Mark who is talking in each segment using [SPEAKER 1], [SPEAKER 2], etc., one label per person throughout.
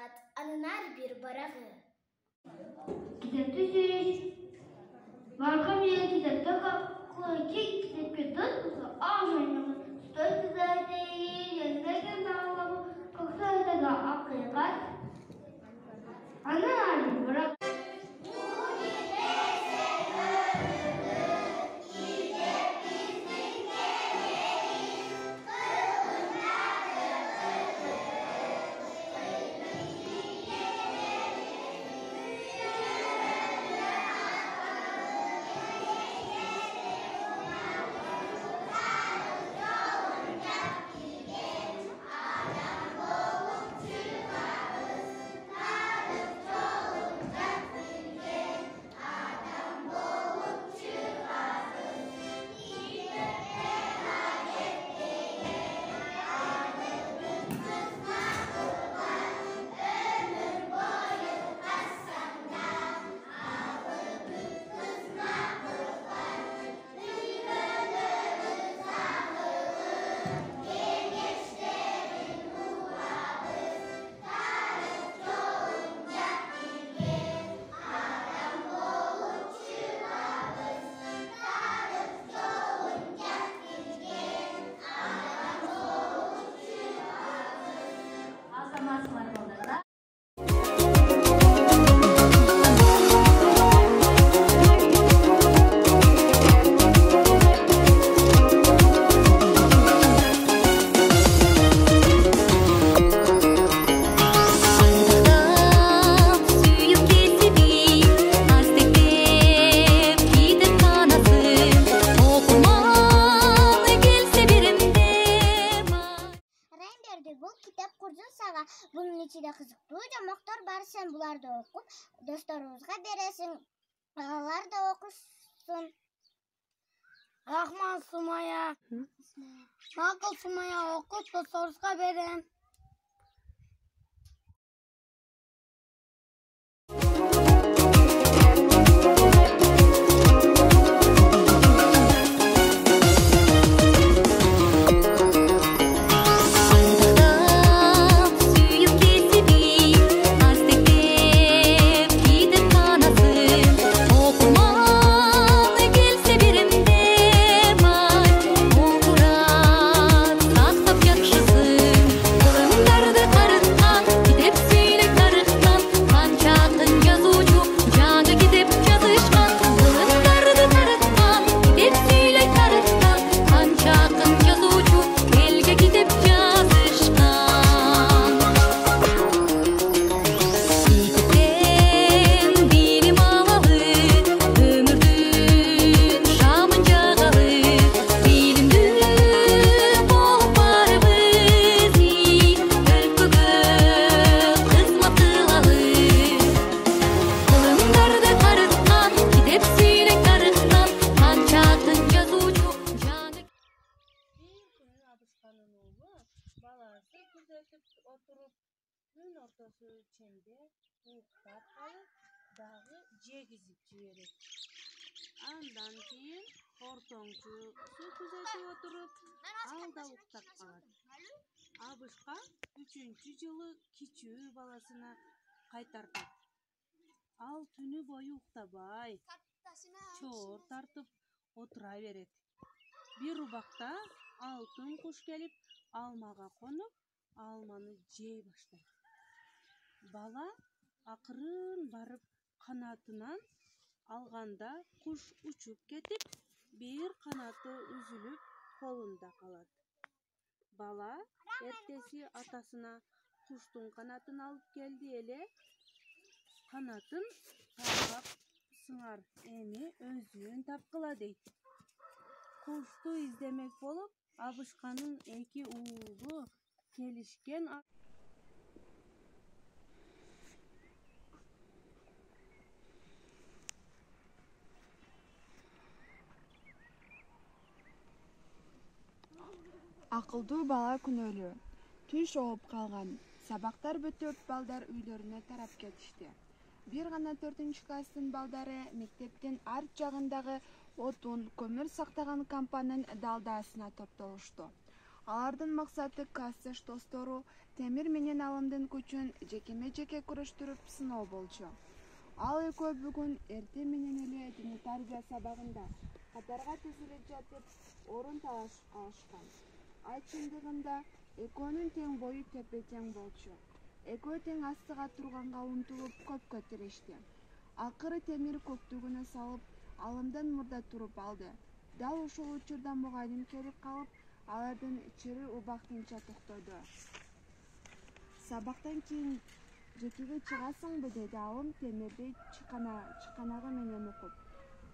[SPEAKER 1] болот, анын ар бир барагы.
[SPEAKER 2] Китепти сүйреш. Марка менен китепте китепке дос болсо, ошондо стой кызайдей, эндеген таалабы, көксөйдөгү акыйкат. Анын ар бир барагы.
[SPEAKER 1] Bunun içinde kızıktığı жамактар бар, sen bularda okup dostlarınızga beresin, ağalar da okusun.
[SPEAKER 2] Rahman Sumaya. Nakıl Sumaya okup dostlarınızga berin.
[SPEAKER 3] Balası күзетіп отырып, күн ортасы өткенде уктап калып, дагы жегизип жиберет. Андан кийин ортоңчу күзетип отырып, ал да уктап калат. Абышка 3-чү жылы кичүү баласына кайтартат. Ал түнү бою уктабай, чоор тартып отура берет. Бир убакта алтын куш келип, алмага конуп, алманы жей баштайт. Бала акырын барып канатынан алганда куш учуп кетип, бир канаты үзүлүп колунда калат. Бала эртеси атасына куштун канатын алып келди эле, канатын тагап сыңар, эми өзүн тапкыла дейт. Кушту издемек болуп, Абышканын 2 уулу келишкен.
[SPEAKER 4] Акылдуу бала күнөөлүү. Түш ооп калган. Сабактар бүтүп, балдар үйлөрүнө тарап кетишти. Бир гана 4-класстын балдары мектептин арт жагындагы отун, көмүр сактаган кампанын далдаасына топтолушту. Алардын максаты классташ достору Темир менен Алымдын күчүн жекеме-жеке күрөштүрүп сыноо болчу. Ал экөө бүгүн эртең менен эле диний тарбия сабагында катарга тизилип жатып, орун талашкан. Ай чындыгында экөөнүн тең бою тепе-тең болчу. Экөө тең астыга турганга умтулуп көпкө тирешти. Акыры Темир көктүгүнө салып, Алымдан мурда туруп алды. Дал ушул учурда мугалим келип калып, алардын чыры убактынча токтоду. Сабактан кийин жекеге чыгасыңбы деди Алым Темирди чыканагы менен укуп.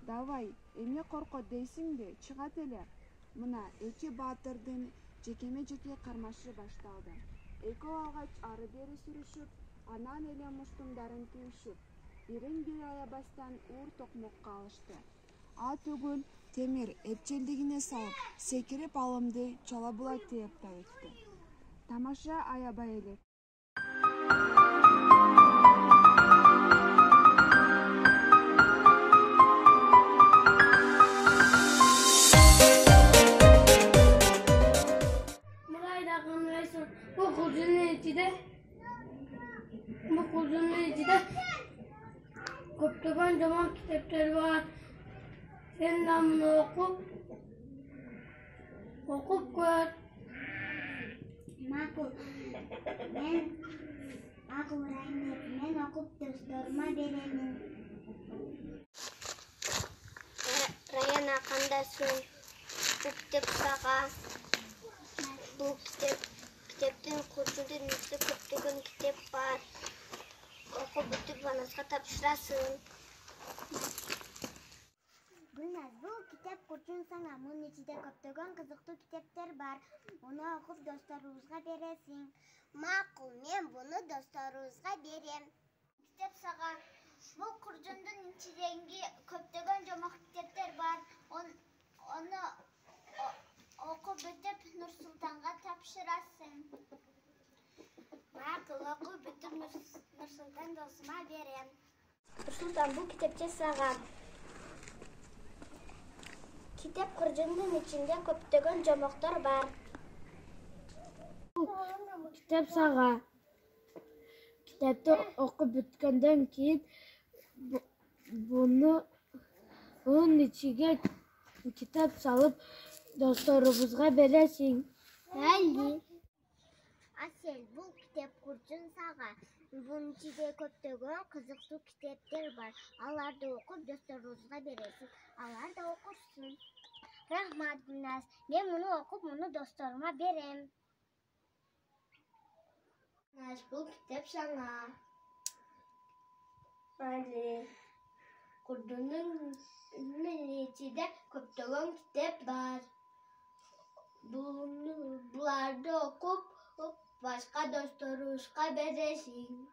[SPEAKER 4] Давай, эмне коркот дейсиңби, чыгат эле. Мына эки баатырдын жекеме-жеке кармашы башталды. Экөө алгач ары-бери сүрүшүп, анан эле муштумдарын түйүшүп, бирин-бири аябастан уур токмокко алышты. А түгүл Темир эпчелдигине салып, секирип Алымды чала булак тееп да өттү. Тамаша аябай элек.
[SPEAKER 2] Bu kuzunun içinde koptuğun zaman kitaplar var. Sen de bunu okup gör.
[SPEAKER 1] Makul. Makul Rahmet. Men okup dostlarıma verelim.
[SPEAKER 5] Rayana kandasın. Bu kitap sağa. Bu kitaptın kurşunun üstü koptuğun kitap var. Okup bütün banasına tapşırasın.
[SPEAKER 1] Gülnaz, bu kitap kurşun sana. Bunun içinde köptөгөн kızıklı kitaplar var. Onu okup dostlarınızga veresin. Makul, men bunu dostlarınızga verem. Kitap sağa. Bu kurşunun içindeki köptөгön jomak kitaplar var. Onu okup bitip Nursultan'a tapşırasın. Makul, okup bitip Nursultan dostuma verem.
[SPEAKER 5] Nursultan, bu kitapçı sağa. Kitap kurşunun içinde köptөгön jomaklar var.
[SPEAKER 2] Kitap sağa. Kitapta okup bitkenden keyin bunun içine kitap salıp dostlarımızga veresin.
[SPEAKER 1] Belli. Asel, bu kitap kurşun sağa. Bunun içinde köptөгön kızıklı kitaplar var. Alarda okup dostlarınızga veresin. Alar da okursun. Rahmat Gülnaz. Ben bunu okup bunu dostlarıma verem.
[SPEAKER 5] Gülnaz, bu kitap sana. Belli. Kurşunun içinde köptөгön kitap var. Bunları okup başka dostlarınızga veresin.